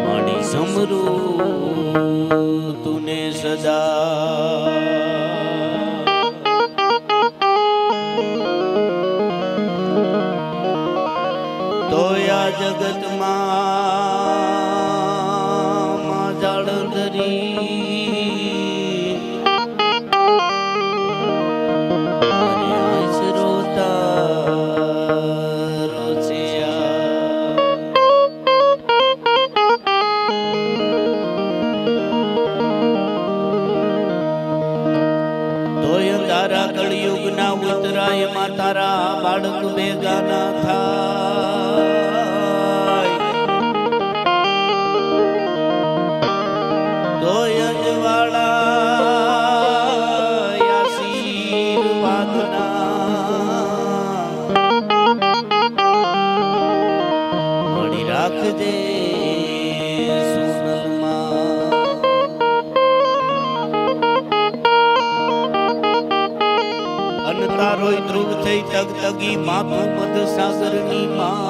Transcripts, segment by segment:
મણી સમરૂ તુને સદા તોયા જગતમાં જાળંદરી કળિયુગના ઉતરાયમાં તારા બાળક ભેગા ના થાય તો યજવાળા આશીર્વાદના મળી રાખજે તારોય ધ્રુવ થઈ તગ તગી માથું મધ સાગરની માય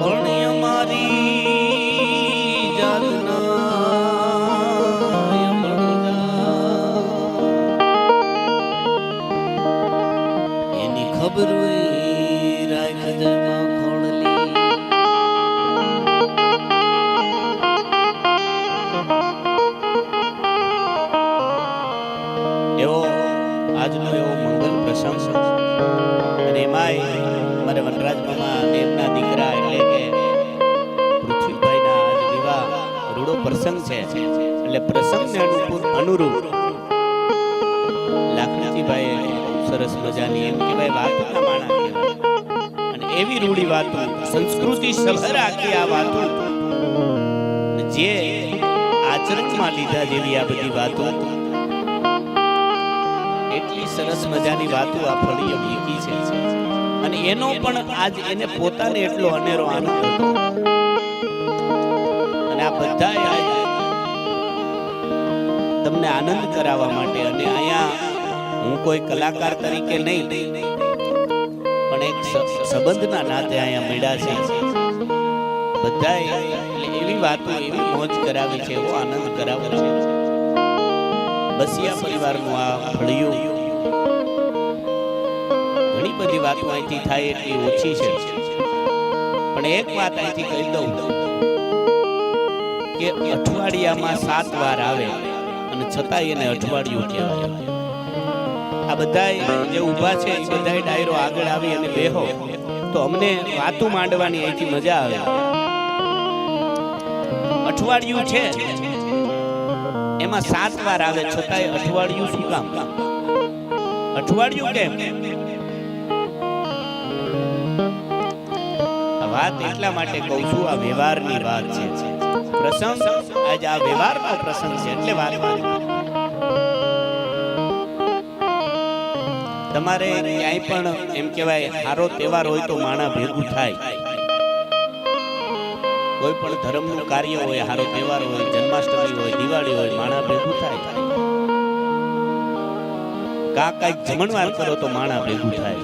પણ અમારી જાતના એની ખબર રાખજે આજનો એવો મંગલ પ્રસંગ છે અને એમાંય મારે વનરાજ મામા અને એમના દીકરા એટલે કે પૃથ્વીભાઈના આજ વિવાહ રૂડો પ્રસંગ છે એટલે પ્રસંગને અનુરૂપ લાખનજીભાઈ સરસ મજાની એમ કે ભાઈ વાતોના માણા કહેવાય અને એવી રૂડી વાતો સંસ્કૃતિ સભર આખી આ વાતો જે આચરણમાં લીધા જેવી આ બધી વાતો એટલી સરસ મજાની વાતો આ ફળીઓ મૂકી છે અને એનો પણ આજ એને પોતાને એટલો અનેરો આનંદ હતો અને આ બધા તમને આનંદ કરાવવા માટે અને અહીંયા હું કોઈ કલાકાર તરીકે નહીં પણ એક સંબંધના નાતે અહીંયા મળ્યા છે બધા એવી વાતો એવી મોજ કરાવે છે એવો આનંદ કરાવે છે બસિયા પરિવારનું આ ફળિયું ઘણી બધી વાતો અહીંથી થાય એટલી ઓછી છે પણ એક વાત અહીંથી કહી દઉં કે અઠવાડિયામાં 7 વાર આવે અને છતાં એને અઠવાડિયું કહેવાય આ બધા જે ઊભા છે એ બધા ડાયરો આગળ આવી અને બેહો તો અમને વાતો માંડવાની અહીંથી મજા આવે અઠવાડિયું છે એમાં 7 વાર આવે છતાંય અઠવાડિયું શું કામ અઠવાડિયું કેમ આ વાત એટલા માટે કહું છું આ વ્યવહારની વાત છે પ્રસંગ આજ આ વ્યવહારનો પ્રસંગ છે એટલે વાત તમારે ક્યાંય પણ એમ કહેવાય સારો તહેવાર હોય તો માણા ભેગું થાય કોઈ પણ ધર્મનું કાર્ય હોય સારો તહેવાર હોય જન્માષ્ટમી હોય દિવાળી હોય માણા ભેગું થાય કાંઈક જમણવાર કરો તો માણા ભેગું થાય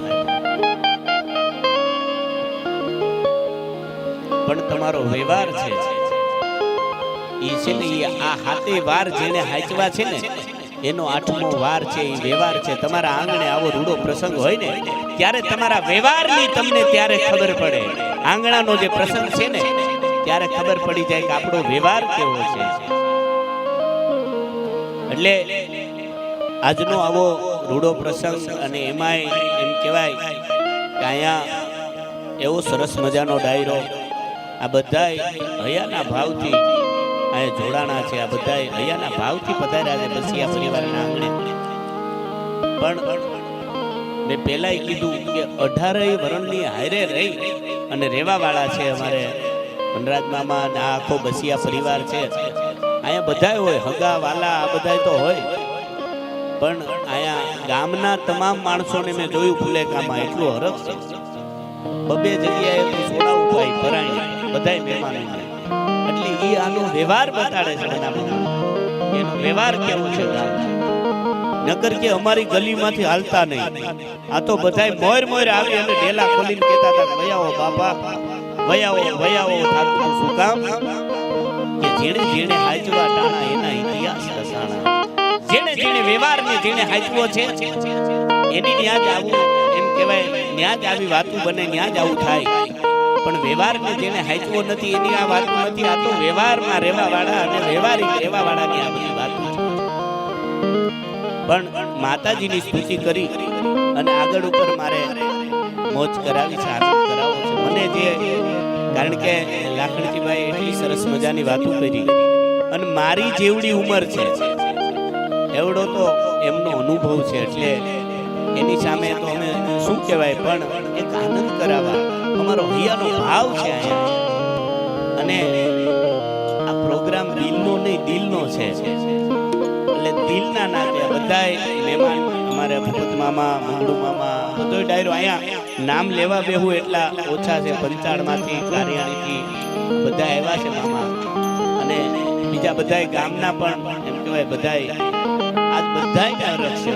પણ તમારો વ્યવહાર છે એ છે ને આ હાથે વાર જેને હાચવા છે ને એનો 8મો વાર છે એ વ્યવહાર છે તમારા આંગણે આવો રૂડો પ્રસંગ હોય ને ત્યારે તમારા વ્યવહારની તમને ત્યારે ખબર પડે આંગણાનો જે પ્રસંગ છે ને ત્યારે ખબર પડી જાય કે આપણો વ્યવહાર કેવો છે એટલે આજનો આવો રૂડો પ્રસંગ અને એમાંય એમ કહેવાય કે અહીંયા એવો સરસ મજાનો ડાયરો આ બધાય હૈયાના ભાવથી અહીંયા જોડાણા છે આ બધાય હૈયાના ભાવથી પધાર્યા છે બસિયા પરિવારના આંગણે પણ મેં પહેલાંય કીધું કે 18 વર્ષની હારે રહી અને રહેવા વાળા છે અમારે વનરાજ મામા અને આ આખો બસિયા પરિવાર છે અહીંયા બધાય હોય હગા વાલા આ બધાય તો હોય પણ અહીંયા ગામના તમામ માણસોને મેં જોયું ફુલેકામાં એટલો હરખ છે બબે જગ્યાએ તો સોડા ઉપાય ભરાય બધાય મહેમાનો એટલે એ આનો વ્યવહાર બતાડે છે એનો વ્યવહાર કેવો છે ગામ નકર કે અમારી ગલીમાંથી હાલતા નહીં. આ તો બધાય મોર મોર આવી અને ઢેલા ખોલીને કહેતા હતા વયાવો બાપા વયાવો થાતું શું કામ કે જેણે જેણે હાજવા ટાણા એના ઇતિહાસ રસાણા. જેણે વ્યવહારને જેણે હાજવો છે એની ન્યા જ આવું એમ કહેવાય, ન્યા જ આવી વાતું બને, ન્યા જ આવું થાય. પણ વ્યવહારને જેણે હાજવો નથી એની આ વાતું નથી. આ તો વ્યવહારમાં રહેવા વાળા અને વ્યવહારિક રહેવા વાળાની આ બધી વાતો છે. પણ માતાજીની સ્તુતિ કરી અને આગળ ઉપર મારે મોજ કરાવી છે, આનંદ કરાવો છે મને. જે કારણ કે લાખણજીભાઈ એટલી સરસ મજાની વાતો કરી અને મારી જેવડી ઉંમર છે એવડો તો એમનો અનુભવ છે, એટલે એની સામે તો અમે શું કહેવાય, પણ એક આનંદ કરાવવા અમારો હૈયાનો ભાવ છે અહીંયા. અને આ પ્રોગ્રામ દિલનો નહીં દિલનો છે, એટલે દિલના નાતે બધાય મહેમાન અમારે ભગત મામા, મંગળુ મામા, બધો ડાયરો અહીંયા નામ લેવા બેહું એટલા ઓછા છે. પંચાળમાંથી, કારિયાણીથી બધા આવ્યા છે મામા, અને બીજા બધાય ગામના પણ એમ કહેવાય બધાય આજ બધાય ત્યાં રખશે.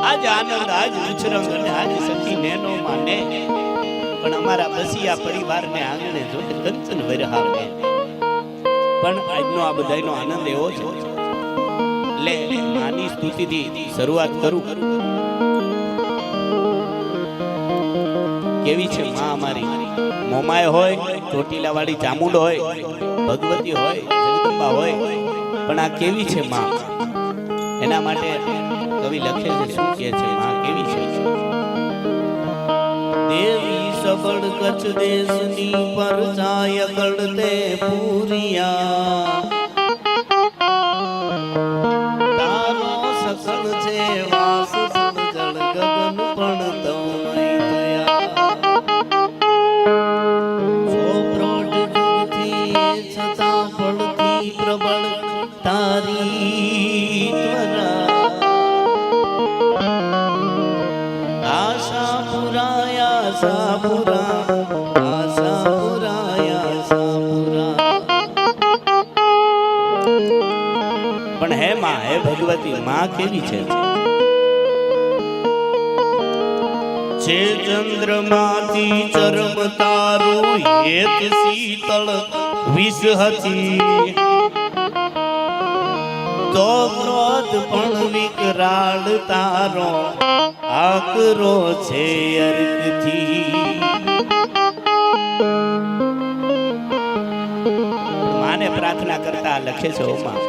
આજ આનંદ, આજ ઉછરંગ અને આજ સખી નેનો માને, પણ અમારા બસિયા પરિવારને આંગણે જોતે કંચન વરહાવે. પણ આજનો આ બધાયનો આનંદ એવો છે. એટલે માની સ્તુતિથી શરૂઆત કરું. કેવી છે માં અમારી, મોમાય હોય, ચોટીલા વાળી ચામુંડ હોય, ભગવતી હોય, જગદંબા હોય, પણ આ કેવી છે માં, એના માટે કવિ લખે છે. શું કહે છે માં કેવી છે? દેવી સબળ કચ્છ દેશની પર જાય કળતે પૂરિયા, તારો સસળ છે વાસ જળ ગગન પણ તમય થયા. સો પ્રોઢ જુગથી છતાં પડતી પ્રબળ તારી ત્વરા, આશા પુરાયા સાપુરા, આશા પુરાયા સાપુરા. પણ હે માં, હે ભગવતી, માં કેવી છે? છે ચંદ્રમાંથી ચરમ તારું હેત શીતળ વિષ હતી, તો ક્રોધ પણ વિકરાળ તારો આકરો છે અર્કથી. માને પ્રાર્થના કરતા લખે છે ઓમાં,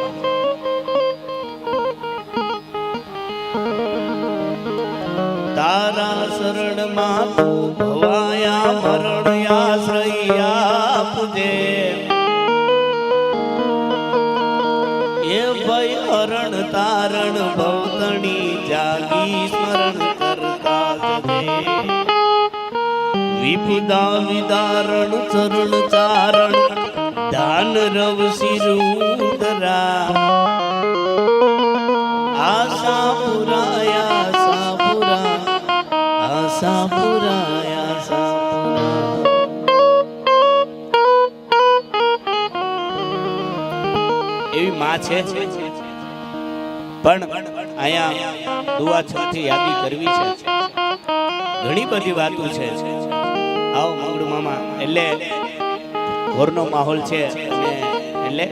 તારા શરણમાં તું ભવાયા મરણ આશ્રયા પૂજે, એ ભય હરણ તારણ ભવતણી જાગી સ્મરણ કરતા જજે. વિપદા વિદારણ ચરણ ચારણ દાન રવ શિરુદરા, આશા પુરાયા સાપુરા, આશા પુરાયા સાપુરા. એવી માં છે. પણ અહીંયા દુઆ છથી યાદી કરવી છે, ઘણી બધી વાતો છે. આવો મંગળુ મામા, એટલે ઘરનો માહોલ છે, એટલે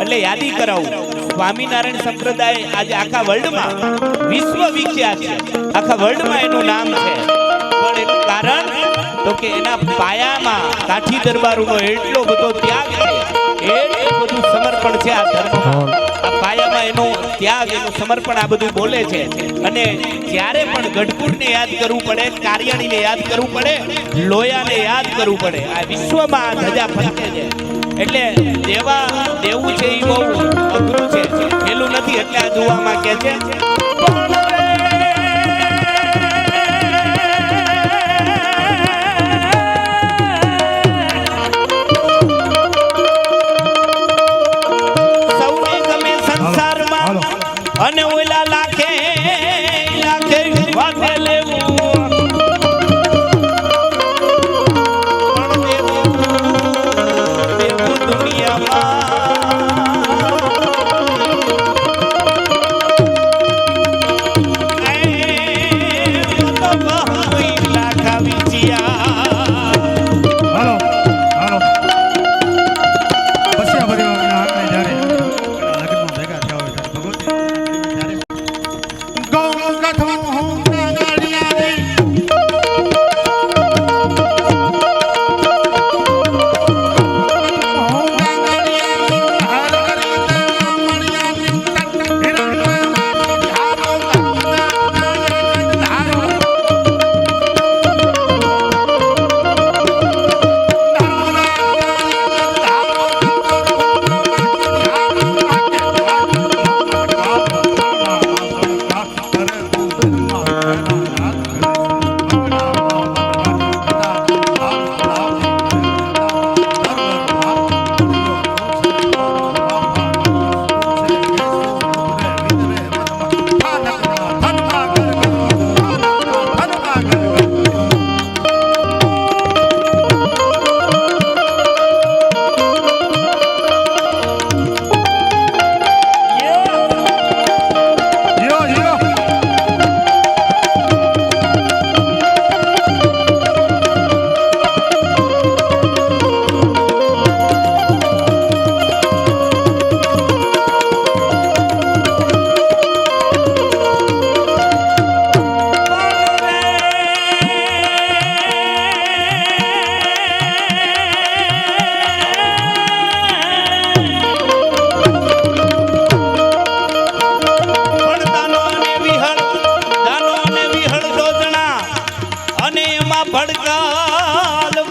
એટલે યાદી કરાવું, સ્વામિનારાયણ સંપ્રદાય આજે આખા વર્લ્ડમાં વિશ્વ વિખ્યાત છે, આખા વર્લ્ડમાં એનું નામ છે, પણ એનું કારણ તો કે એના પાયામાં કાઠી દરબારોનો એટલો બધો ત્યાગ છે, એટલું બધું સમર્પણ છે આ ધર્મમાં, આ પાયામાં એનો ત્યાગ, એનું સમર્પણ આ બધું બોલે છે. અને જ્યારે પણ ગઢપુરને યાદ કરવું પડે, કારિયાણીને યાદ કરવું પડે, લોયાને યાદ કરવું પડે, આ વિશ્વમાં ધજા ફરકે છે. એટલે દેવું છે એ બહુ અઘરું છે, પેલું નથી. એટલે આ દુઆમાં કહે છે સૌને ગમે સંસારમાં અને ઓલા લાખે વાતે લેવું,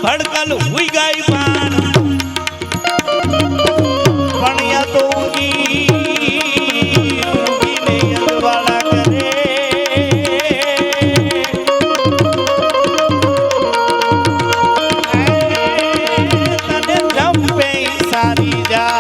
ભડકલ હુઈ ગઈ પાન પણિયા તો ઊંઘીને અગવાળા કરે તને જંપે સારી જા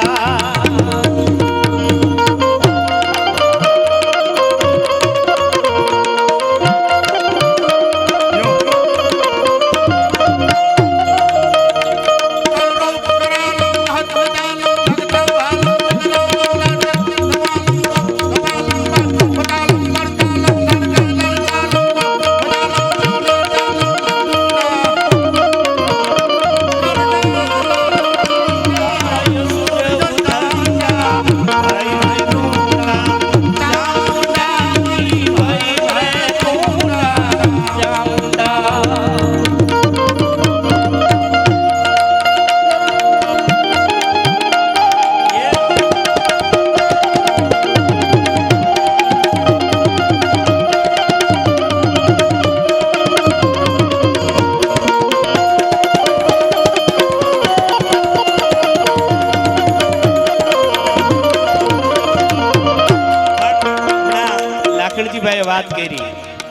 વાત કરી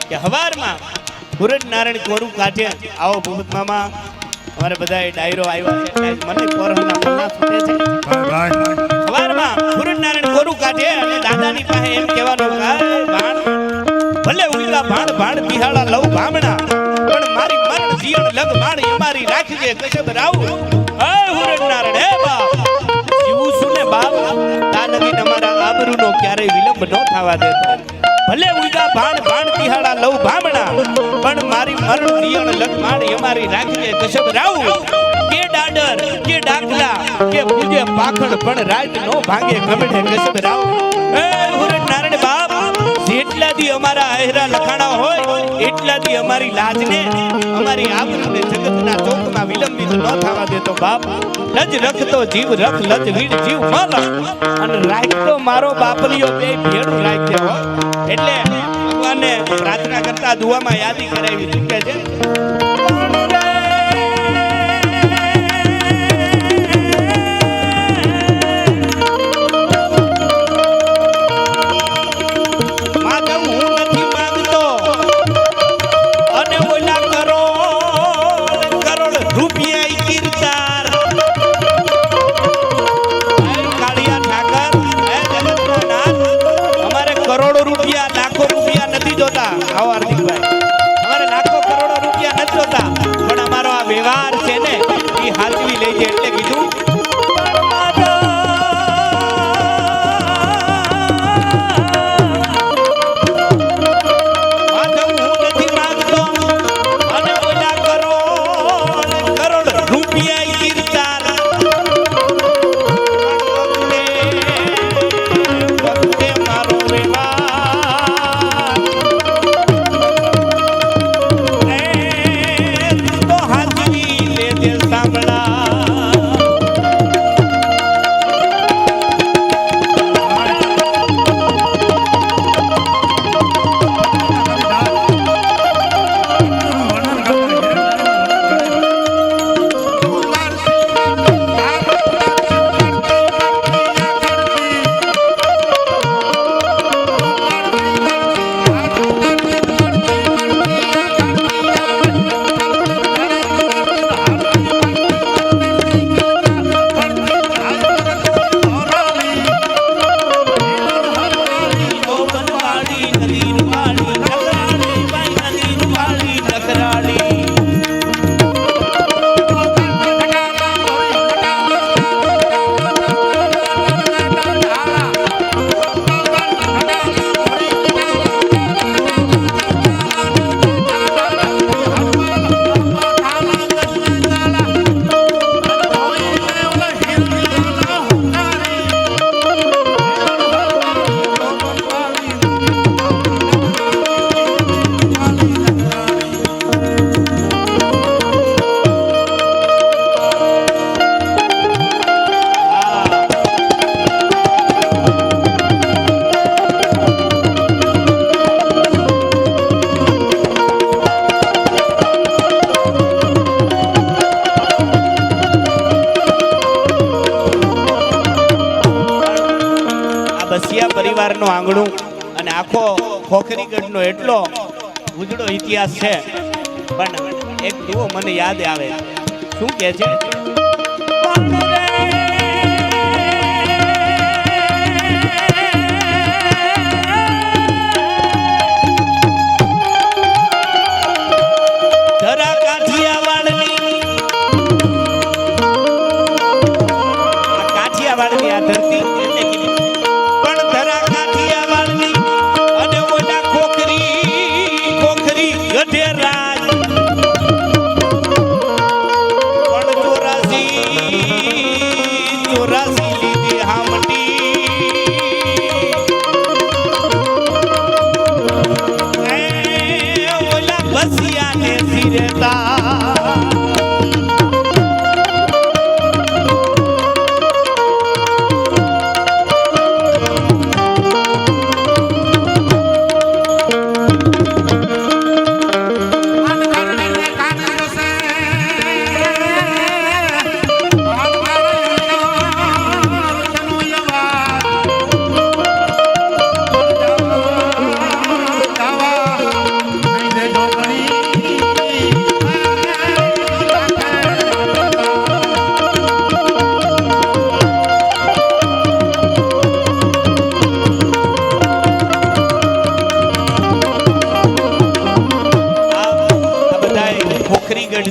કે હવારમાં હુરજ નારાયણ કોરું કાઢે આવો ભૂપત મામા અમારે બધા ડાયરો આવ્યા છે મને કોરોના પન્ના છૂટે છે હવારમાં હુરજ નારાયણ કોરું કાઢે અને દાદાની પાસે એમ કહેવાનો ભાણ ભલે ઉઈલા ભાણ ભાણ બિહાડા લવ ભામણા પણ મારી મરણ જીણ લગ માણ અમારી રાખજે કશબ રાવ હે હુરજ નારાયણ હે બાપ જીવું છું ને બાપ દાનવી અમારા આબરૂનો ક્યારેય વિલંબ ન થવા દેતો ભલે ઉઈગા ભાણ ભાણ તિહાડા લવ ભામણા પણ મારી મરણ દિયણ લગમાણ અમારી રાખજે કશબ રાવ કે પાડર કે ડાકલા કે પૂજે પાખડ પણ રાત નો ભાંગે ગમડે કસબરાવ એ હુરન નારાયણ બાપ જેટલા દી અમારા આહેરા લખાણા હોય એટલા દી અમારી લાજને અમારી આબરૂને જગતના ચોકમાં વિલંબિત ન થવા દેતો બાપ લજ રખતો જીવ રખ લજ વીડ જીવ મલ અને રાખતો મારો બાપલિયો બે ભેડું રાખજે હો એટલે ભગવાનને પ્રાર્થના કરતા દુઆમાં યાદી કરાવી ચૂકે છે વ્યવહાર છે ને એ હાથવી લઈ જાય એટલે કીધું પરિવારનો આંગણું અને આખો ખોખરીગઢનો એટલો ઉજળો ઇતિહાસ છે પણ એક દુઓ મને યાદ આવે શું કહે છે ધરા કાઠિયાવાડની આ ધરતી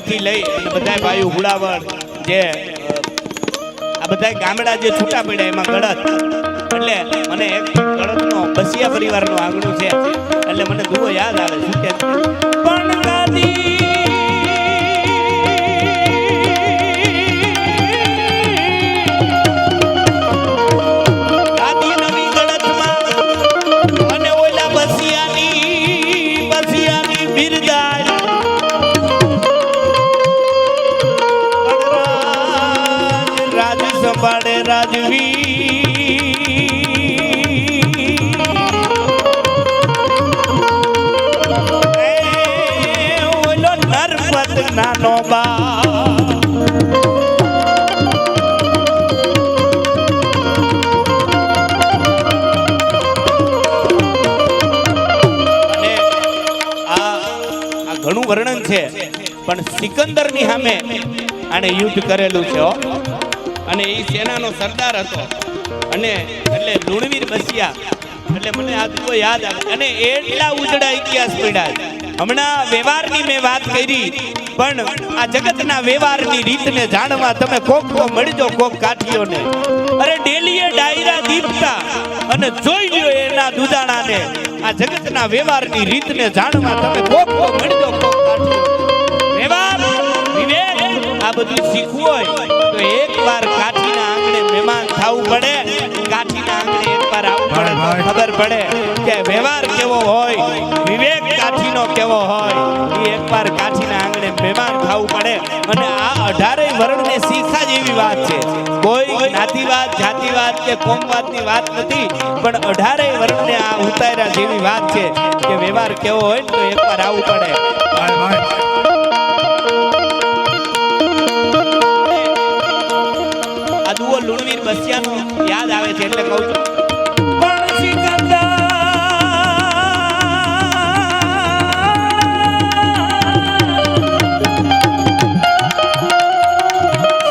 થી લઈ અને બધા ભાઈઓ હુડાવડ જે આ બધા ગામડા જે છૂટા પડ્યા એમાં ગળત એટલે મને એક ગળતનો બસિયા પરિવારનો આંગણું છે એટલે મને દુઓ યાદ આવે શું કે પણ ગાદી છે, પણ સિકંદરની સામે આણે યુદ્ધ કરેલું છે હો. અને એ સેનાનો સરદાર હતો. અને એટલે લુણવીર બસિયા એટલે મને આ તો યાદ આવે. અને એટલા ઉજળા ઇતિહાસ પડ્યા. હમણાં વ્યવહારની મેં વાત કરી, પણ આ જગતના વ્યવહારની રીતને જાણવા તમે કોક મળજો, કોક કાઠીઓને. અરે ડેલીએ ડાયરા દીપતા અને જોઈ લ્યો એના દુદાણાને. આ જગતના વ્યવહારની રીતને જાણવા તમે કોક મળજો, કોક કાઠીઓ. વ્યવહાર, વિવેક, આ બધું શીખવું હોય તો એકવાર કાઠીના આંગણે મહેમાન થવું પડે. કાઠીના આંગણે એકવાર આવવું પડે તો ખબર પડે કે વ્યવહાર કેવો હોય, વિવેક કાઠીનો કેવો હોય. એ એકવાર કાઠીના આંગણે મહેમાન થવું પડે. અને આ 18 વર્ણને શીખા જેવી વાત છે. કોઈ જ્ઞાતિવાદ, જાતિવાદ કે કોમવાદની વાત નથી, પણ 18 વર્ણને આ ઉતાર્યા જેવી વાત છે કે વ્યવહાર કેવો હોય તો એકવાર આવવું પડે. આ દુઓ લુણવીર બસિયાનો યાદ આવે છે એટલે કહું છું.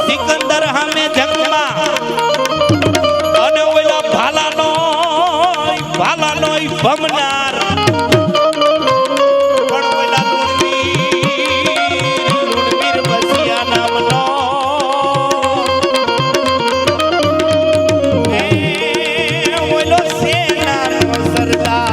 સિકંદર હામે જંગમાં અને ઓલા ભાલાનો ભમનાર પણ ઓલા લુણવીર બસિયા નામનો ઓલો સેનાનો સરદાર.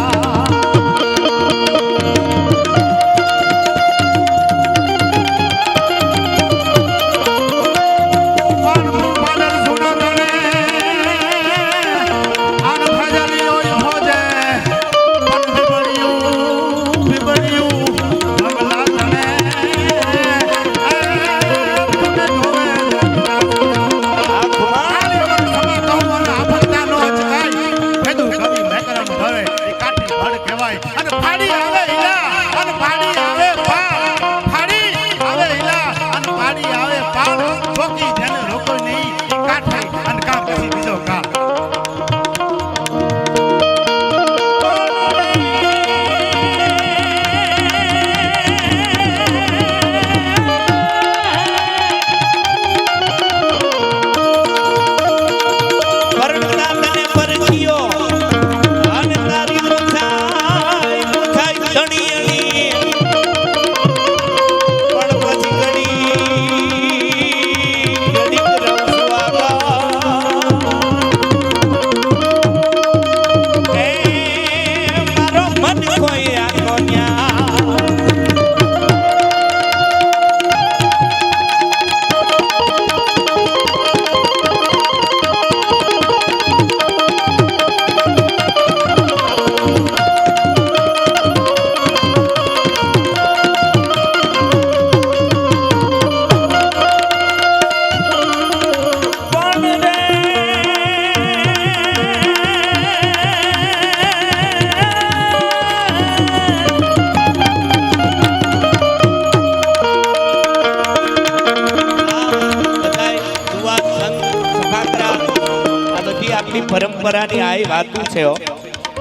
પરંપરાની આ વાતો છે.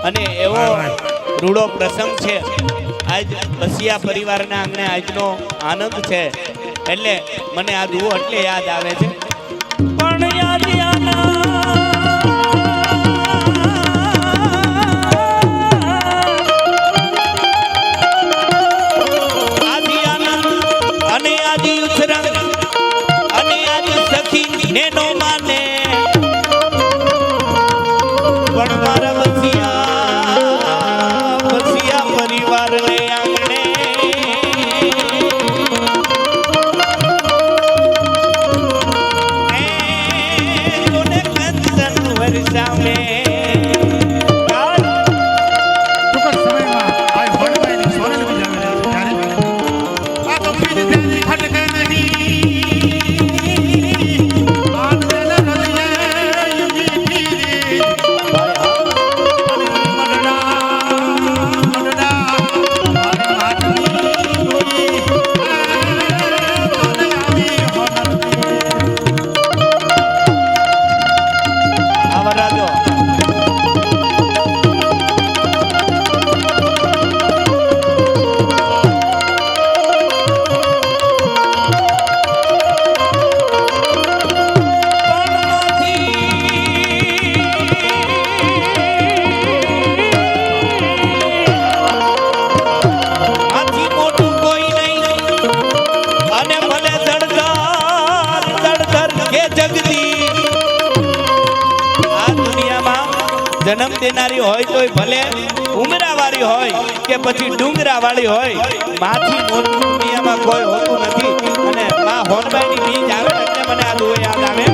અને એવો રૂડો પ્રસંગ છે આજ બસિયા પરિવારના આંગણે આજનો આનંદ છે. એટલે મને આ દુઓ એટલે યાદ આવે છે. પણ યાદ આદિ આનંદ અને આદિ ઉછરંગ અને આદિ સખી નેનો માને પણ મારા બસિયા પરિવારને આંગણે કોને જન્મ દેનારી હોય તોય ભલે ઉમરાવાળી હોય કે પછી ડુંગરાવાળી હોય, માથી મોટું દુનિયામાં કોઈ હોતું નથી. અને માં હોનબાઈની બીજ આવે એટલે મને આ દુહો યાદ આવે.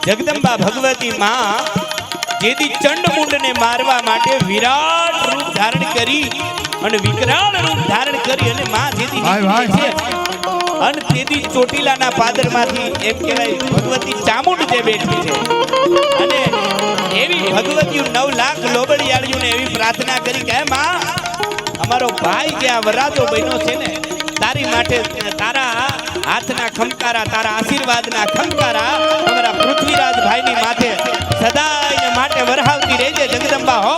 જગદંબા ભગવતી માં જેદી ચંડમુંડ ને મારવા માટે વિરાટ રૂપ ધારણ કરી અને વિકરાળ રૂપ ધારણ કરી અને માં જેદી છે અને તેદી ચોટીલાના પાદરમાંથી એમ કહેવાય ભગવતી ચામુંડ જે બેઠી છે અને એવી ભગવતીઓ 9 લાખ લોબડિયાળીઓને એવી પ્રાર્થના કરી કે માં અમારો ભાઈ જે આ વરાજો બન્યો છે ને તારી માટે તારા હાથના ખમકારા તારા આશીર્વાદના ખમકારા અમારા પૃથ્વીરાજ ભાઈની માથે સદાય માટે વરહાવતી રહેજે જગદંબા હો.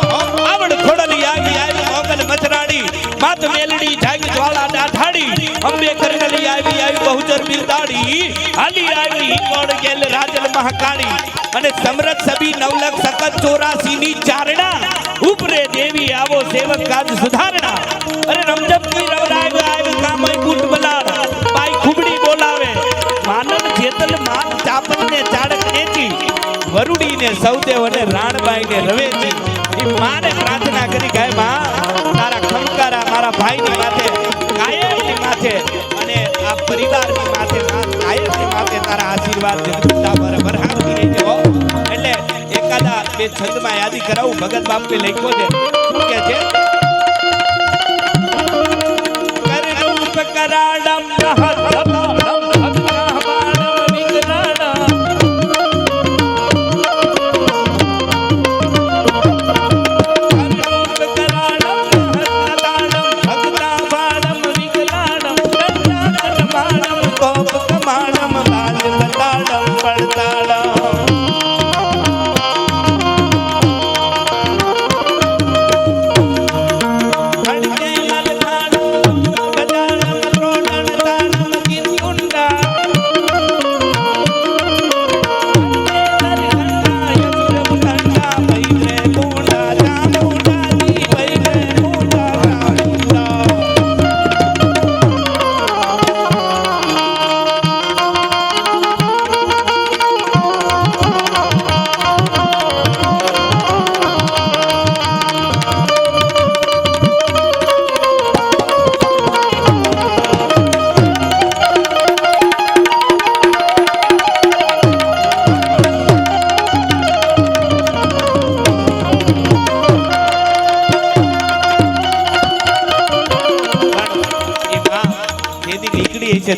આવડ ખોડલી આવી આવી મોગલ મથરાડી માત મેલડી જાગી જ્વાળા દાઢાડી અંબે કરનલી આવી આવી બહુચર બિલદાડી હાલી આવી કોડ ગેલ રાજલ મહાકાળી અને સમરથ સભી 9 લાખ સકત 84 ની ચારણા ઉપરે દેવી આવો સેવક કાજ સુધારણા અરે રમજપની રવરાય આવે કામય બૂટ બલાડ બાઈ ખુબડી બોલાવે માનવ જેતલ માન ચાપલ ને ચાડક નેચી વરુડી ને સૌદેવ અને રાણબાઈ ને રવેચી એ માને પ્રાર્થના કરી કે માં તારા ખમકારા મારા ભાઈની માથે કાયમની માથે અને આ પરિવારની માથે કાયમની માથે તારા આશીર્વાદ જગદંબા પર વરહાવતી રહેજો. એટલે એકાદા બે છંદમાં યાદી કરાવું ભગત બાપે લખ્યો છે શું કે છે કરરૂપ કરાડમ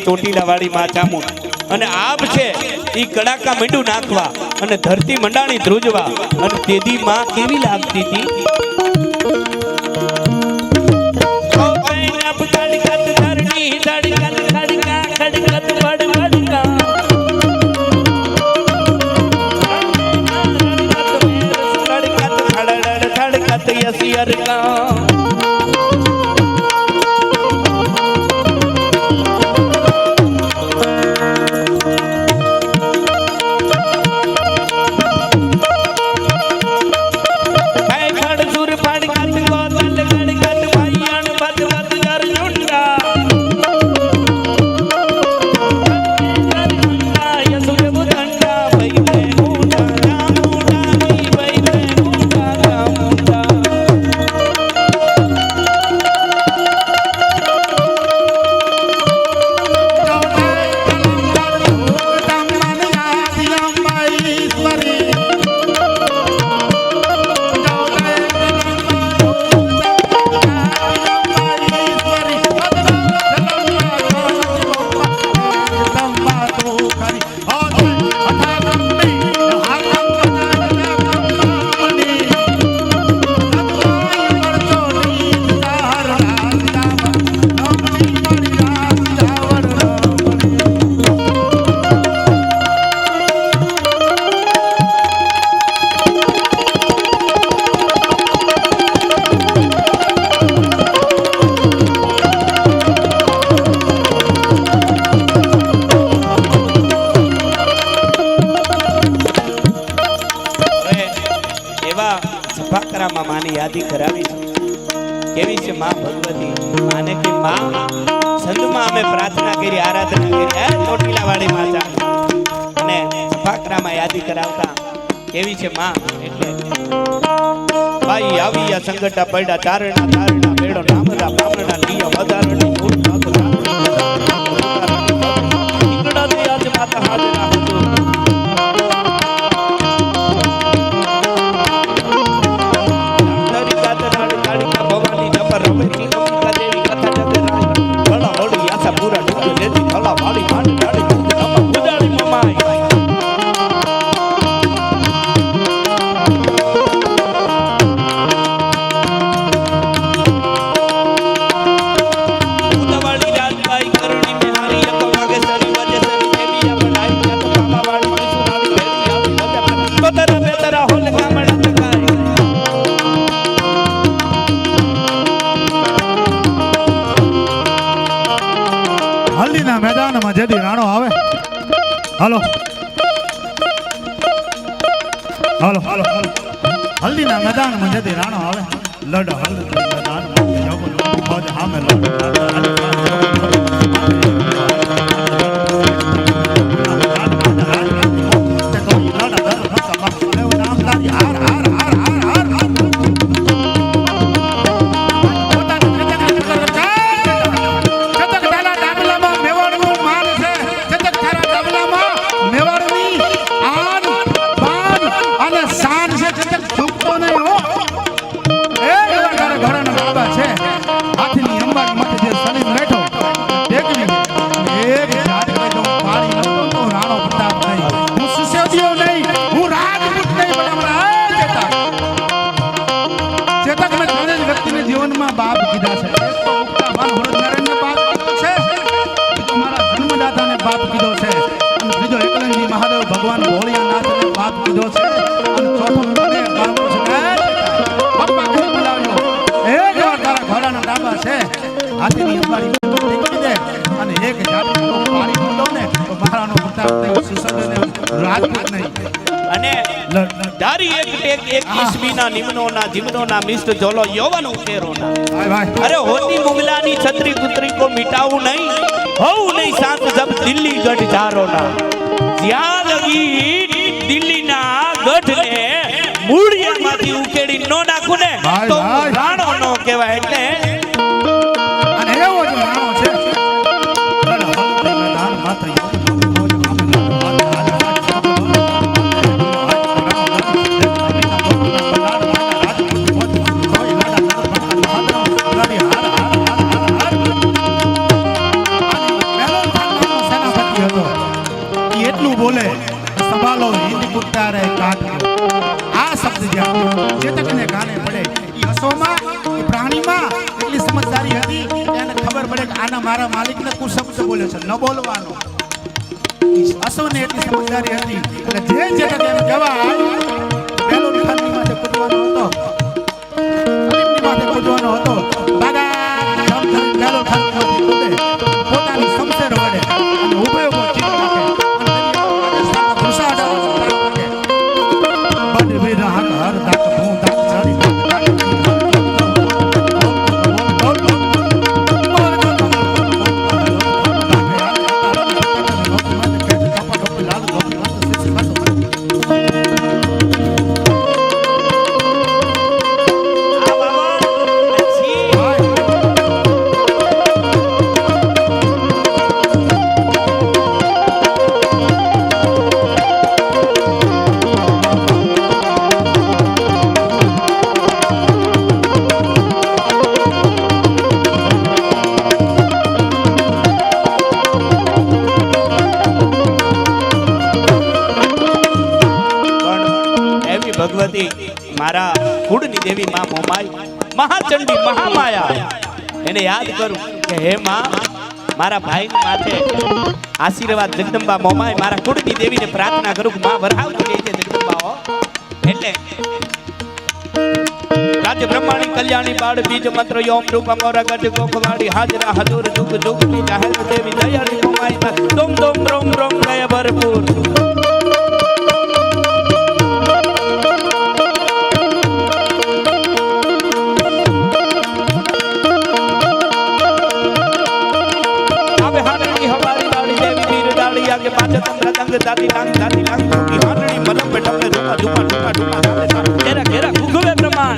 ચોટીલા વાળી માં ચામુંડ અને આપ છે ઈ કડાકા મીંડું નાખવા અને ધરતી મંડાણી ધ્રુજવા અને તેદી માં કેવી લાગતી હતી હરિયર કા માની યાદી કરાવી કેવી છે માં ભગવતી માને કે માં સંતમાં અમે પ્રાર્થના કરી આરાધના કરી ચોટીલા વાળી માતા અને ફાકરામાં યાદી કરાવતા કેવી છે માં એટલે ભાઈ આવી આ સંગઠા પડ્યા ચારણા ચારણા બેડો નામરા બામણા નિયમ વધારણી મૂળ માતા નીકળા દે આજ માતા હાજરા હતો હલ્દીના મેદાનમાં જેદી રાણો આવે હાલો હાલો હાલો હલ્દીના મેદાનમાં જેદી રાણો આવે લડ હલ્દી મેદાનમાં જવું મોજ હામે લડ બાપ કીધા છે એક તો ઉક્તાવાન હોરનારાયણને બાપ કીધો છે એક તો મારા જન્મદાતાને બાપ કીધો છે અને બીજો એકલંજી મહાદેવ ભગવાન ભોળિયાનાથને બાપ કીધો છે અને ચોથો મને બાપ છે પપ્પા કહી બોલાવ્યો એ જેવા તારા ઘોડાના ડાબા છે હાથીની અંબાડી ટેકી દે અને એક જાતિ નો પાણી બોલો ને તો મહારાનો પ્રતાપ થયો સુસંદને રાજપૂત નહીં અને ધારી એક ટેક એક ઈસમીના નિમનોના જીમનોના મિષ્ટ જોલો યૌવન ઉકેરોના અરે હોતી મુગલાની છત્રી પુત્રી કો મિટાવું નહીં હોવું નહીં શાંત જબ દિલ્હી ગઢ જારોના જ્યાં લગી દિલ્હીના ગઢને મૂળિયામાંથી ઉકેડી નો નાખું ને તો રાણો નો કહેવાય એટલે અને એવો જ રાણો છે મેદાન માત્ર બોલે સંભાલો હિન્દ કુત્તારે કાટ આ શબ્દ જ્યાં ચેતકને કાને પડે ઈ હસોમાં ઈ પ્રાણીમાં એટલી સમજદારી હતી એને ખબર પડે કે આના મારા માલિકને કુ શબ્દ બોલ્યો છે ન બોલવાનો ઈ હસોને એટલી સમજદારી હતી એટલે જે ચેતક એમ કહેવાય પેલો ખાનીમાં જે કૂદવાનો હતો ભગવતી મારા કુળની દેવી માં મોમાઈ મહાચંડી મહામાયા એને યાદ કરું કે હે માં મારા ભાઈની માથે આશીર્વાદ જગદંબા મોમાઈ મારા કુળની દેવીને પ્રાર્થના કરું કે માં વરહાવતી રહેજે જગદંબાઓ એટલે રાજ્ય બ્રહ્માણી કલ્યાણી બાળ બીજ મંત્ર યોમ રૂપ મોરા ગજ ગોખવાડી હાજરા હજુર જુગ જુગ ની જાહેર દેવી દયાળી મોમાઈ દોમ દોમ રોમ રોમ ગય ભરપૂર દાદી લાંગ કી હાંડણી મલમ पे टपले धुपा धुपा धुपा धुपा घेरा घेरा गुगवे प्रमाण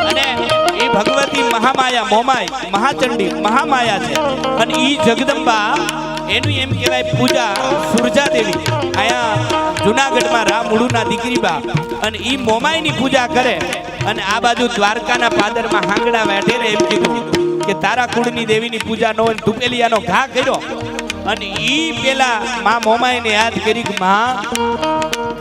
અને એ ભગવતી મહામાયા મોમાઈ મહાચંડી મહામાયા છે અને ઈ જગદંબા એનું એમ કહેવાય પૂજા સુરજા દેવી આયા જૂનાગઢમાં રામુડુના દીકરીબા અને ઈ મોમાઈની પૂજા કરે અને આ બાજુ દ્વારકાના પાદરમાં હાંગડા વેઠે એમ કીધું કે તારા કુળની દેવીની પૂજા નો તુપેલિયાનો ઘા કર્યો અને ઈ પેલા માં મોમાઈને યાદ કરી કે માં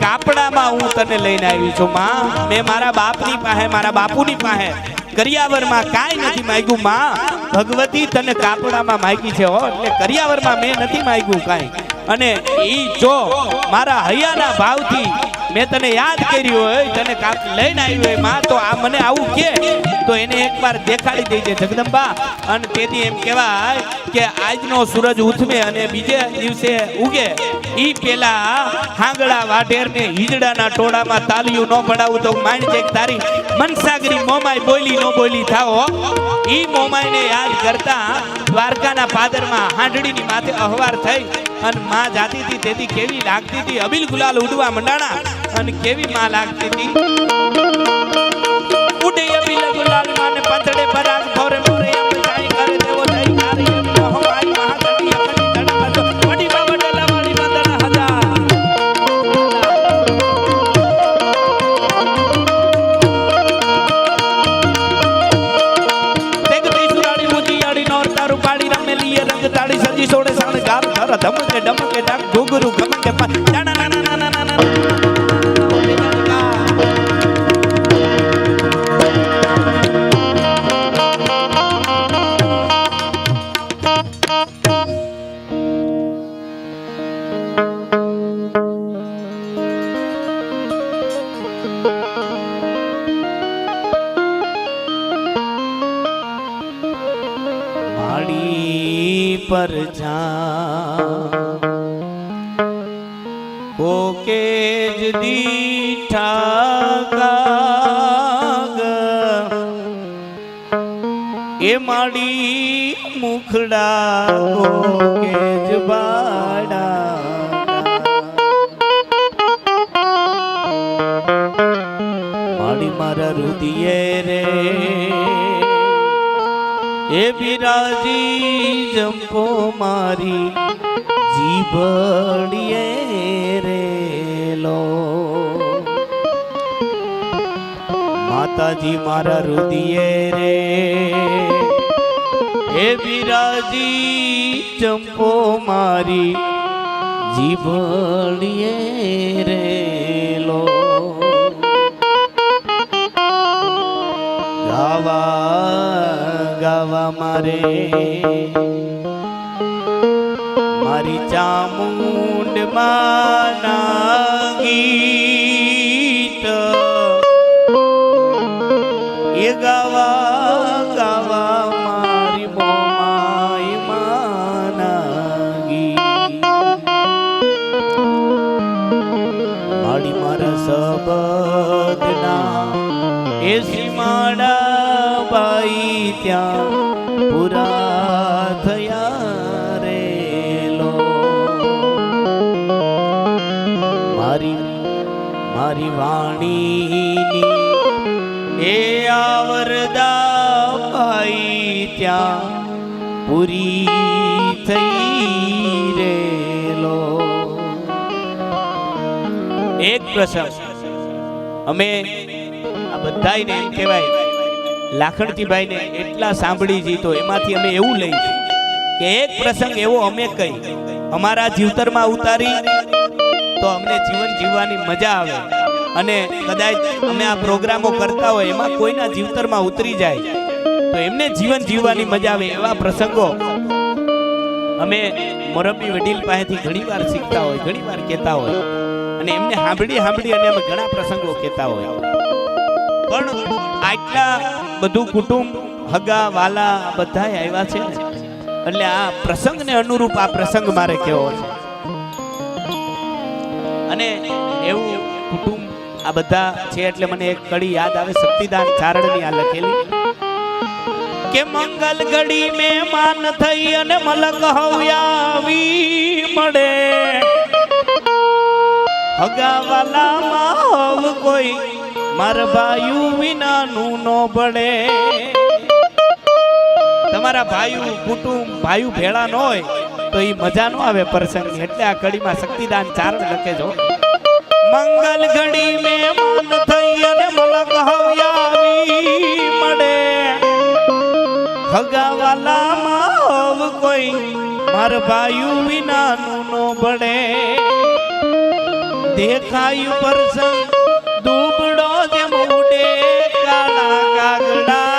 કાપડામાં હું તને લઈને આવી છું માં મેં મારા બાપની પાસે મારા બાપુની પાસે કરિયાવરમાં કાંઈ નથી માંગ્યું માં ભગવતી તને કાપડામાં માંગી છે હો એટલે કરિયાવરમાં મેં નથી માંગ્યું કાંઈ અને ઈ જો મારા હૈયાના ભાવથી મેં તને યાદ કર્યું હોય તને કાપ લઈને આવ્યું હોય માં તો આ મને આવું કે તો એને એકવાર દેખાડી દેજે જગદંબા અને તેથી એમ કહેવાય કે આજનો સૂરજ ઉઠમે અને બીજે દિવસે ઉગે ઈ પેલા હાંગડા વાઢેરને હિજડાના ટોળામાં તાલિયું ન પડાવું તો માંડ છે તારી મનસાગરી મોમાઈ બોલી ન બોલી થાઓ ઈ મોમાઈને યાદ કરતા દ્વારકાના પાદરમાં હાંડડીની માથે અહવાર થઈ અને માં જાતી હતી તેથી કેવી લાગતી હતી અબિલ ગુલાલ ઉડવા મંડાણા અને કેવી માં લાગતી હતી ઉડે અબિલ ગુલાલ માને પતડે પરાગ ફોરે મોરે એમ ચાઈ કરે દેવો થઈ કારી એમ મોહમાઈ મહાકડી અખની ધડા તો વડી બાબડલા વાળી બંદના હજાર દેખ દેસુરાડી મુજીયાડી નોર તારું પાડી રમે લીએ રંગ તાળી સજી સોડે સાણ ગાર ધર ધમકે ડમકે ડાક ઘુઘરુ ગમકે ના ના ના ના ના ના पर जा कोके दीठा काग ए माड़ी मुखड़ा कोके जबाड़ा माड़ी मारा रुदिये रे ए बिराजी जंपो मारी जीवड़िए रे लो माता जी मारा रुदिए रे ए बिराजी जंपो मारी जीवड़िए रे लो गावा गावा मारे मारी चामुंड माना गीत ये गावा गावा मारी मोमाई माना गीत माड़ी मारा सबदना ऐसी माड़ा बाई त्या पूरा थया रे लो मारी मारी वाणी ए आवरदा बाई त्या पूरी थई रे लो एक प्रसंग અમે આ બધાયને એમ કહેવાય લાખણજીભાઈ ને એટલા સાંભળી જી તો એમાંથી અમે એવું લઈ કે એક પ્રસંગ એવો અમે કહી અમારા જીવતરમાં ઉતારી તો અમને જીવન જીવવાની મજા આવે અને કદાચ અમે આ પ્રોગ્રામો કરતા હોય એમાં કોઈના જીવતરમાં ઉતરી જાય તો એમને જીવન જીવવાની મજા આવે એવા પ્રસંગો અમે મોરબી વડીલ પાસેથી ઘણીવાર શીખતા હોય, ઘણીવાર કહેતા હોય અને એમને સાંભળી અને અમે ઘણા પ્રસંગો કહેતા હોય. પણ આટલા બધું કુટુંબ હગા વાલા બધા આવ્યા છે ને એટલે આ પ્રસંગને અનુરૂપ આ પ્રસંગ મારે કહેવો છે. અને એવું કુટુંબ આ બધા છે એટલે મને એક કડી યાદ આવે શક્તિદાન ચારણની આ લખેલી કે મંગલ ઘડી મહેમાન થઈ અને મલક હવ્યાવી મળે હગાવાલામાં હવ કોઈ માર ભાઈયું વિનાનું નો પડે. તમારા ભાઈયું કુટુંબ ભાઈયું ભેળા ન હોય તો એ મજા ન આવે પ્રસંગની. એટલે આ કડીમાં શક્તિદાન ચારણ લખે છો મંગલ ઘડી મહેમાન થઈ અને મલક હવ્યાવી મળે હગાવાલામાં હવ કોઈ માર ભાઈયું વિનાનું નો પડે. દેખાયું પ્રસંગ દુબળો જેમ ઉડે કાળા કાગડા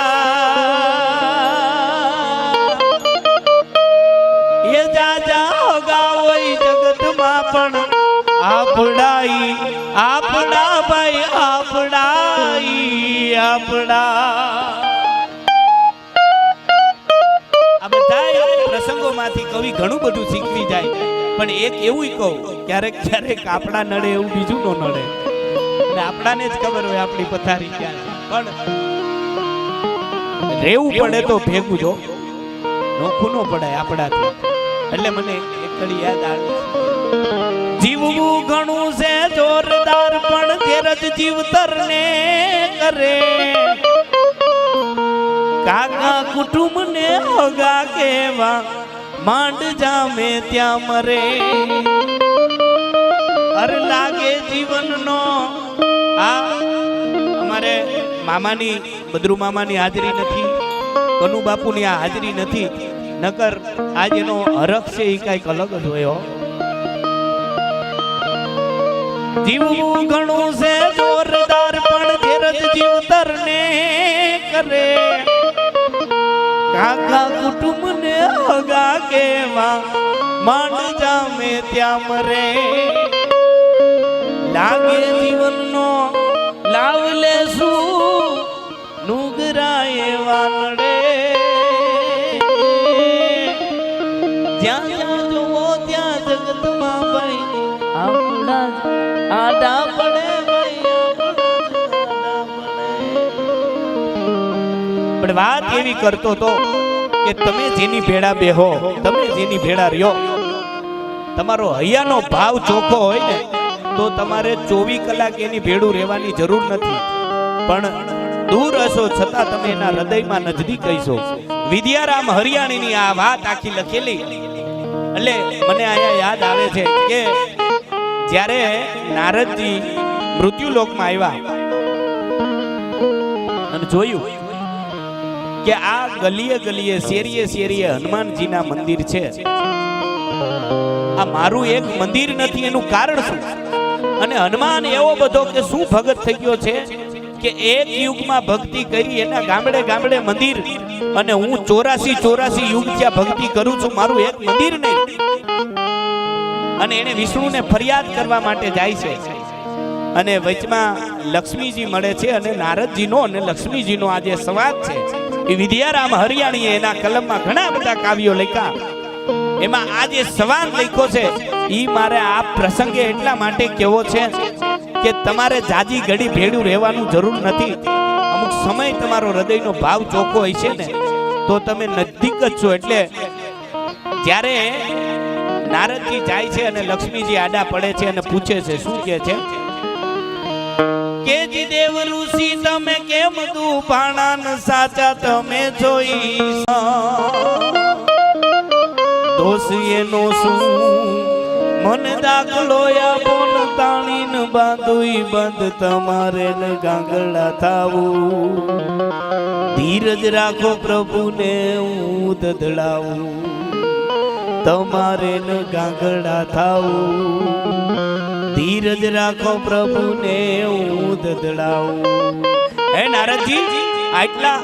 એ જાજા હોગા હોય જગતમાં પણ આપડા ભાઈ આપડા આ બધા પ્રસંગોમાંથી કવિ ઘણું બધું શીખવી જાય. પણ એક એવું કહું ક્યારેક આપણા નડે એવું બીજું નો નડે અને આપણાને જ ખબર હોય આપણી પથારી ક્યાં છે. પણ રેવું પડે તો ભેગું જો નોખું ન પડાય આપણાથી. એટલે મને એક ઘડી યાદ આવે જીવવું ઘણું છે જોરદાર પણ ધીરજ જીવતરને કરે કાકા કુટુંબ ને હોગા કેવા માંડ જામે ત્યાં મરે. અરે લાગે જીવનનો આ અમારે મામાની બદરુ મામાની હાજરી નથી, કનુ બાપુની આ હાજરી નથી, નકર આજ એનો હરખ છે એ કઈક અલગ જ હોય. જીવવું ઘણું છે જોરદાર પણ ધીરજ જીવતરને કરે કાકા કુટુંબ ને હગા કેવા માંડ જામે ત્યાં મરે. લાગે જીવનનો લાવ લેશું નુગરાએ વાનડે જ્યાં જ્યાં જોવો ત્યાં જગતમાં ભાઈ આપણા આડા પડે ભાઈ આપણા પડે. પણ વાત એવી કરતો તો કે તમે જેની ભેળા બેહો, તમે જેની ભેળા રહ્યો, તમારો હૈયાનો ભાવ ચોખ્ખો હોય ને તો તમારે 24 કલાક એની ભેળું રહેવાની જરૂર નથી. પણ દૂર હશો છતાં તમે એના હૃદયમાં નજદીક હશો. વિદ્યારામ હરિયાણીની આ વાત આખી લખેલી એટલે મને આયા યાદ આવે છે કે જ્યારે નારદજી મૃત્યુલોકમાં આવ્યા અને જોયું કે આ ગલીએ ગલીએ શેરીએ શેરીએ હનુમાનજીના મંદિર છે, આ મારું એક મંદિર નથી, એનું કારણ શું? અને હનુમાન એવો બધો કે શું ભગત થઈ ગયો છે કે એક યુગમાં ભક્તિ કરી એના ગામડે ગામડે મંદિર, અને હું 84 યુગ ત્યાં ભક્તિ કરું છું, મારું એક મંદિર નહીં. અને એને વિષ્ણુને ફરિયાદ કરવા માટે જાય છે અને વચમાં લક્ષ્મીજી મળે છે અને નારદજીનો અને લક્ષ્મીજીનો આ જે સંવાદ છે એ વિદ્યારામ હરિયાણીએ એના કલમમાં ઘણા બધા કાવ્યો લખ્યા. એમાં આ જે સંવાદ લખ્યો છે એ મારે આ પ્રસંગે એટલા માટે કહેવો છે કે તમારે જાજી ઘડી ભેળું રહેવાનું જરૂર નથી. અમુક સમય તમારો હૃદયનો ભાવ ચોખ્ખો હોય છે ને તો તમે નજદીક જ છો. એટલે જ્યારે નારદજી જાય છે અને લક્ષ્મીજી આડા પડે છે અને પૂછે છે, શું કહે છે કે જી દેવ ઋષિ તમે કેમ દુભાણા ન સાચા તમે જોઈ દોષ એનો શું મન દાખલો આપો ન તાણી ન બાંધુઈ બંધ તમારે ન ગાંગડા થાવું ધીરજ રાખો પ્રભુને હું દધડાવું તમારે ન ગાંગડા થાવું, ધીરજ રાખો પ્રભુને હું દદડાવું. હે નારદજી, આટલા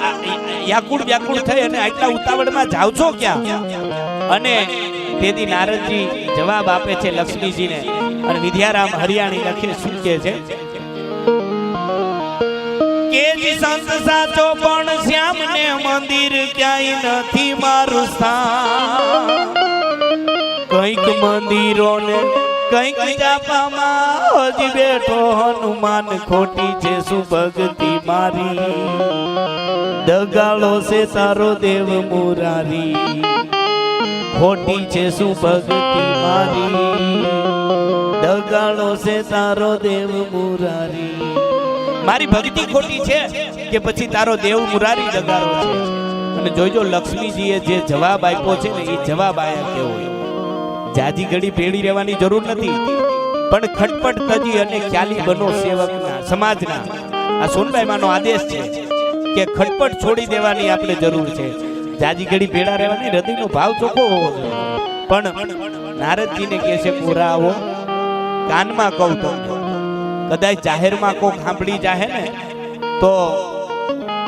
વ્યાકુળ વ્યાકુળ થઈ અને આટલા ઉતાવળમાં જાવ છો ક્યાં? અને તેથી નારદજી જવાબ આપે છે લક્ષ્મીજીને. અને વિદ્યારામ હરિયાણી લખીને શું કહે છે કે જી સંત સાચો પણ શ્યામ ને મંદિર ક્યાંય નથી મારું સ્થાન. કઈક મંદિરો ને કઈક જાપામાં હજી બેઠો હનુમાન, ખોટી છે શું ભક્તિ મારી, દગાળો છે તારો દેવ મુરારી. ખોટી છે શું ભક્તિ મારી, દગાળો છે તારો દેવ મુરારી. મારી ભક્તિ ખોટી છે કે પછી તારો દેવ મુરારી દગારો છે? અને જોઈજો લક્ષ્મીજીએ જે જવાબ આપ્યો છે ને, એ જવાબ આયા કેવો. જાજી ઘડી ભેળી રહેવાની જરૂર નથી, પણ ખટપટ તજી અને ખ્યાલી બનો સેવકના સમાજના. આ સોનબાઈ માનો આદેશ છે કે ખટપટ છોડી દેવાની આપણે જરૂર છે. જાજી ઘડી ભેળા રહેવાની, હૃદયનો ભાવ ચોખ્ખો હોવો જોઈએ. પણ નારદજીને કહે છે પૂરા આવો, કાનમાં કહું તો કદાચ જાહેરમાં કોઈ સાંભળી જાહે ને તો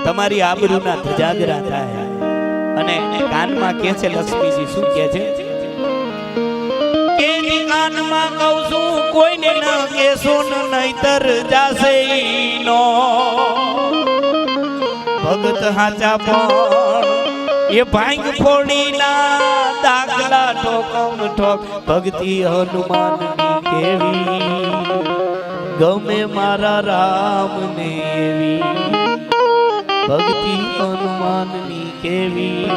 તમારી આબરૂના ધજાગરા થાય. અને કાનમાં કહે છે લક્ષ્મીજી, શું કહે છે કે કાનમાં કહું છું કોઈને ન કહેશો નહીતર જાશે નો. ભગત હાચા પણ એ ભાંગ ફોડીના દાખલા ઠોકમ ઠોક. ભક્તિ હનુમાનની કેવી, ગમે મારા રામને એવી. ભક્તિ હનુમાનની કેવી,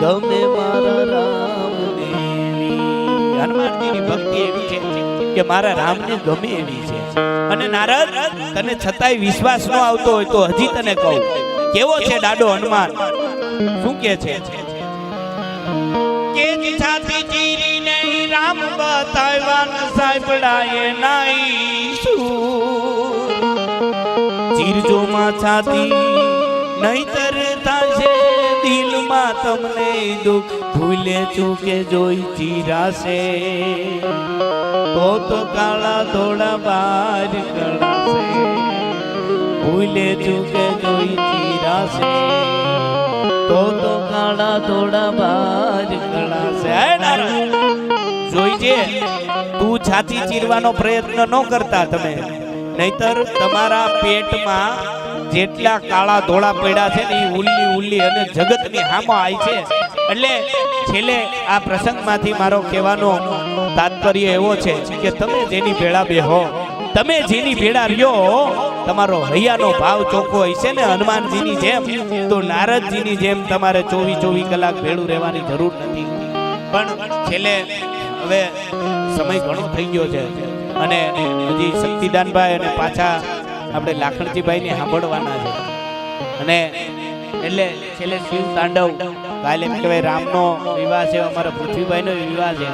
ગમે મારા રામને એવી. હનુમાનજીની ભક્તિ એવી છે કે મારા રામને ગમે એવી છે. અને નારદ, તને છતાંય વિશ્વાસ ન આવતો હોય તો હજી તને કહું, કેવો છે ડાડો હનુમાન? શું કે છે કે છાતી ચીરી નહીં રામ બતાવવાન સાંભળાય નહીં શું. ચીરજો માં છાતી નહીતર થાશે દિલમાં તમને દુઃખ, ભૂલે ચૂકે જોઈ ચીરાશે તો કાળા ધોળા બાર કળાશે. ભૂલે ચૂકે જોઈ ચીરાશે તો કાળા ધોળા બાર કળાશે. જોઈજે, તું છાતી ચીરવાનો પ્રયત્ન ન કરતા તમે, નહીતર તમારા પેટમાં જેટલા કાળા ધોળા પડ્યા છે ને એ ઉલ્લી ઉલ્લી અને જગતની હામો આવી છે. એટલે છેલ્લે આ પ્રસંગમાંથી મારો કહેવાનો તાત્પર્ય એવો છે કે તમે જેની ભેળા બેહો, તમે જેની ભેળા રહ્યો, તમારો હૈયાનો ભાવ ચોખ્ખો હોય છે ને હનુમાનજીની જેમ, તો નારદજીની જેમ તમારે 24 કલાક ભેળું રહેવાની જરૂર નથી. પણ છેલ્લે હવે સમય ઘણો થઈ ગયો છે અને હજી શક્તિદાનભાઈ અને પાછા આપણે લાખણજીભાઈને સાંભળવાના છે. અને એટલે છેલ્લે શિવ તાંડવ, કાલે એમ કહેવાય રામનો વિવાહ છે, અમારા પૃથ્વીભાઈનો વિવાહ છે.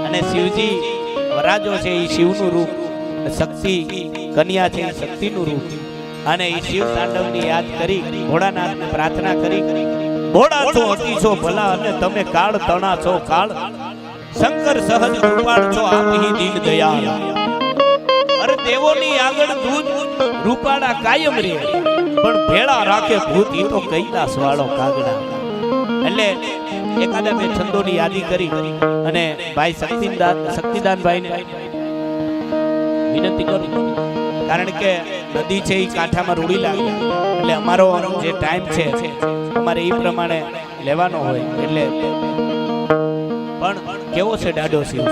અને શિવજી વરાજો છે એ શિવનું રૂપ, શક્તિ કન્યા છે એ શક્તિનું રૂપ. અને એ શિવ તાંડવની યાદ કરી ભોળાનાથને પ્રાર્થના કરી, ભોળા છો અતિ છો ભલા અને તમે કાળ તણા છો કાળ, શંકર સહજ કૃપાળ છો આપ હી દીન દયાળ. અરે દેવોની આગળ દૂધ રૂપાળા કાયમ રે, પણ ભેળા રાખે ભૂત ઈ તો કૈલાસ વાળો કાગડા. એટલે એકાદા બે છંદોની યાદી કરી અને ભાઈ શક્તિદાનભાઈને વિનંતી કરી, કારણ કે નદી છે એ કાંઠામાં રૂડી લાગે એટલે અમારો જે ટાઈમ છે અમારે એ પ્રમાણે લેવાનો હોય. એટલે પણ કેવો છે ડાડો શિવ,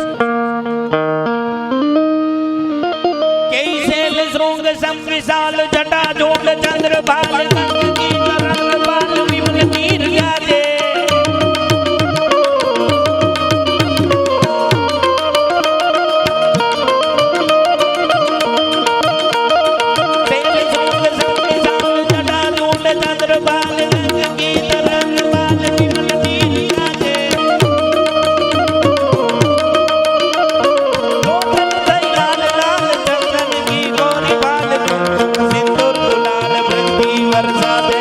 કેસેલ શૃંગ સંવિશાલ જટા જોડ ચંદ્ર બાલ બાલ વિમલ તીર યાદે. વરસાદ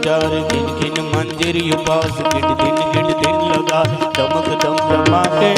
चार गिन गिन मंजरी उपास गिन दिन लगा दमक दम धमाके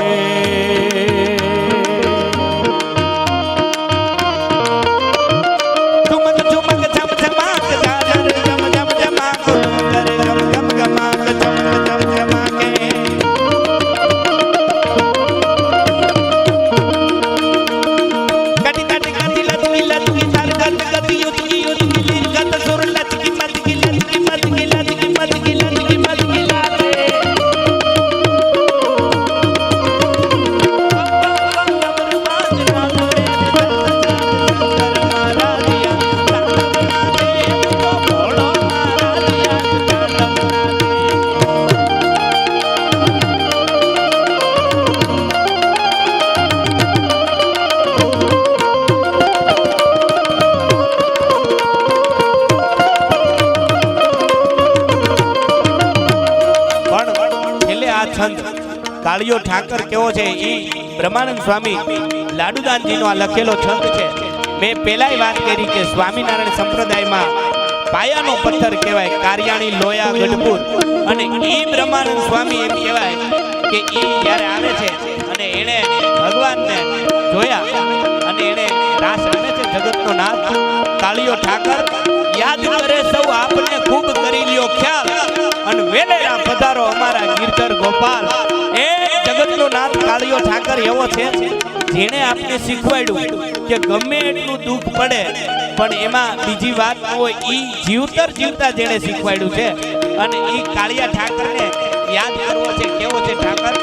કાળિયો ઠાકર કેવો છે ઈ બ્રહ્માનંદ સ્વામી લાડુદાનજીનો આ લખેલો છંદ છે. મેં પહેલાય વાત કરી કે સ્વામિનારાયણ સંપ્રદાયમાં પાયાનો પથ્થર કહેવાય કારિયાણી લોયા ગઢપુર અને ઈ બ્રહ્માનંદ સ્વામી એમ કહેવાય કે ઈ જ્યારે આવે છે અને એણે ભગવાનને જોયા અને એણે રાસ રમે છે જગતનો નાથ કાળિયો ઠાકર યાદ કરે સૌ આપને ખૂબ કરી લ્યો ખ્યાલ અને વેલેરા પધારો અમારા ગિરધર ગોપાલ. એ જગતનો નાથ કાળિયો ઠાકર એવો છે જેણે આપને શીખવાડ્યું કે ગમે એટલું દુઃખ પડે પણ એમાં બીજી વાત હોય ઈ જીવતા જેણે શીખવાડ્યું છે અને ઈ કાળિયા ઠાકરને યાદ કરવો છે. કેવો છે ઠાકર